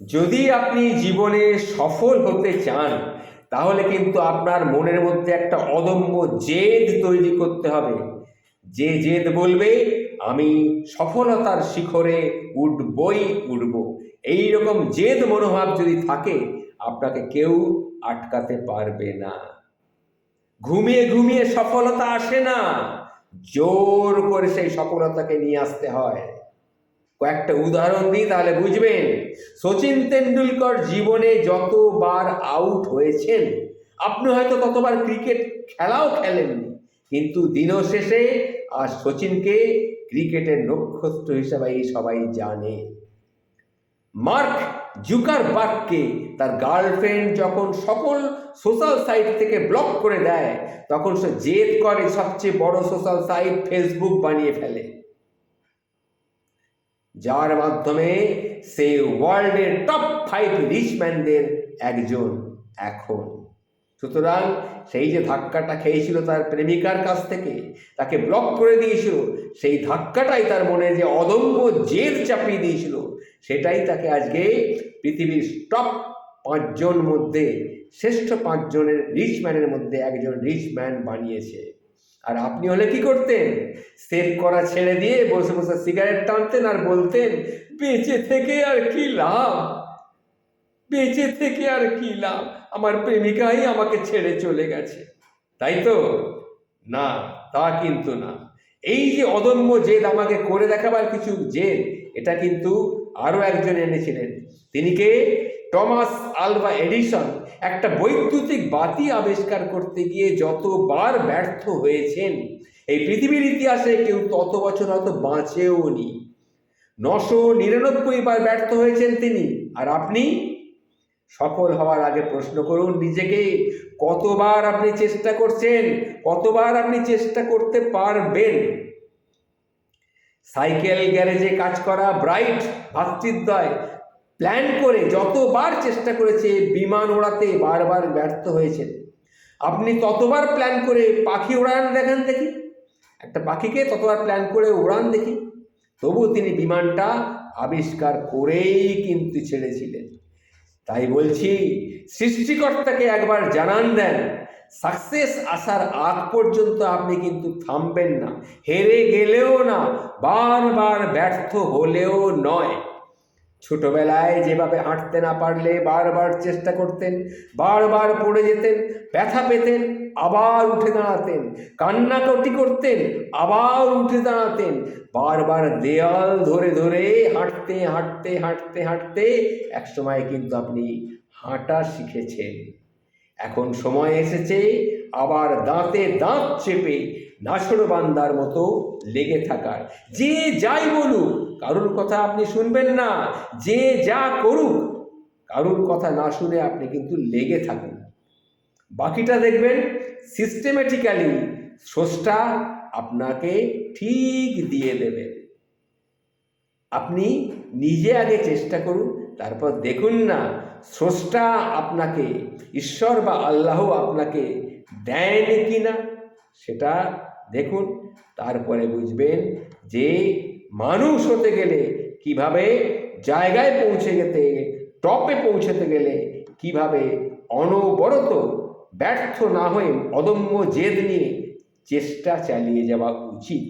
যদি আপনি জীবনে সফল হতে চান তাহলে কিন্তু আপনার মনের মধ্যে একটা অদম্য জেদ তৈরি করতে হবে। যে জেদ বলবে আমি সফলতার শিখরে উঠবই উঠব। এই রকম জেদ মনোভাব যদি থাকে আপনাকে কেউ আটকাতে পারবে না। ঘুমিয়ে ঘুমিয়ে সফলতা আসে না, জোর করে সেই সফলতাকে নিয়ে আসতে হয়। কয়েকটা উদাহরণ দিই তাহলে বুঝবেন। সচিন তেন্ডুলকর জীবনে যতবার আউট হয়েছেন আপনি হয়তো ততবার ক্রিকেট খেলাও খেলেননি, কিন্তু দিন শেষে আর সচিনকে ক্রিকেটের নক্ষত্র হিসাবে সবাই জানে। মার্ক জুকারবার্গকে তার গার্লফ্রেন্ড যখন সকল সোশ্যাল সাইট থেকে ব্লক করে দেয় তখন সে জেদ করে সবচেয়ে বড় সোশ্যাল সাইট ফেসবুক বানিয়ে ফেলে, যার মাধ্যমে সে ওয়ার্ল্ডের টপ 5 রিচম্যানদের একজন এখন। সুতরাং সেই যে ধাক্কাটা খেয়েছিল তার প্রেমিকার কাছ থেকে, তাকে ব্লক করে দিয়েছিল, সেই ধাক্কাটাই তার মনে যে অদম্য জেদ চাপিয়ে দিয়েছিল, সেটাই তাকে আজকে পৃথিবীর টপ 5 জন মধ্যে, শ্রেষ্ঠ 5 জনের রিচম্যানের মধ্যে একজন রিচম্যান বানিয়েছে। আর আপনি হলে কি করতেন? সেভ করা ছেড়ে দিয়ে বসে বসে সিগারেট টানতেন আর বলতেন বেঁচে থেকে আর কি লাভ, বেঁচে থেকে আর কি লাভ, আমার প্রেমিকাই আমাকে ছেড়ে চলে গেছে। তাই তো? না, তা কিন্তু না। এই যে অদম্য জেদ আমাকে করে দেখাবার কিছু জেদ, এটা কিন্তু আরো একজন এনেছিলেন। তিনি কে? Thomas Alva Edison. একটা বৈদ্যুতিক বাতি আবিষ্কার করতে গিয়ে যতবার ব্যর্থ হয়েছেন এই পৃথিবীর ইতিহাসে কেউ তত বছর হয়তো বাঁচেও নি। 999 বার ব্যর্থ হয়েছেন তিনি। আর আপনি? সফল হওয়ার আগে প্রশ্ন করুন নিজেকে, কতবার আপনি চেষ্টা করছেন, কতবার আপনি চেষ্টা করতে পারবেন। সাইকেল গ্যারেজে কাজ করা ব্রাইট ভাতৃদ্বয় প্ল্যান করে যতবার চেষ্টা করেছে বিমান ওড়াতে, বারবার ব্যর্থ হয়েছেন। আপনি ততবার প্ল্যান করে পাখি ওড়ান দেখেন দেখি, একটা পাখিকে ততবার প্ল্যান করে ওড়ান দেখি, তবু তিনি বিমানটা আবিষ্কার করেই কিন্তু ছেড়েছিলেন। তাই বলছি, সৃষ্টিকর্তাকে একবার জানান দেন, সাকসেস আসার আগ পর্যন্ত আপনি কিন্তু থামবেন না, হেরে গেলেও না, বারবার ব্যর্থ হলেও নয়। ছোটবেলায় যেভাবে হাঁটতে না পারলে বারবার চেষ্টা করতেন, বারবার পড়ে যেতেন, ব্যথা পেতেন, আবার উঠে দাঁড়াতেন, কান্নাকাটি করতেন, আবার উঠে দাঁড়াতেন, বারবার দেয়াল ধরে ধরে হাঁটতে হাঁটতে হাঁটতে হাঁটতে একসময় কিন্তু আপনি হাঁটা শিখেছেন। এখন সময় এসেছে আবার দাঁতে দাঁত চেপে নাছোড়বান্দার মতো লেগে থাকার। যে যাই বলুক কারুর কথা আপনি শুনবেন না, যে যা করুক কারুর কথা না শুনে আপনি কিন্তু লেগে থাকুন। বাকিটা দেখবেন সিস্টেমেটিক্যালি স্রষ্টা আপনাকে ঠিক দিয়ে দেবে। আপনি নিজে আগে চেষ্টা করুন, তারপর দেখুন না স্রষ্টা আপনাকে, ঈশ্বর বা আল্লাহ আপনাকে দেন কি না, সেটা দেখুন। তারপরে বুঝবেন যে মানুষ হতে গেলে কিভাবে, জায়গায় পৌঁছে যেতে, টপে পৌঁছতে গেলে কিভাবে অনবরত ব্যর্থ না হয়ে অদম্য জেদ নিয়ে চেষ্টা চালিয়ে যাওয়া উচিত।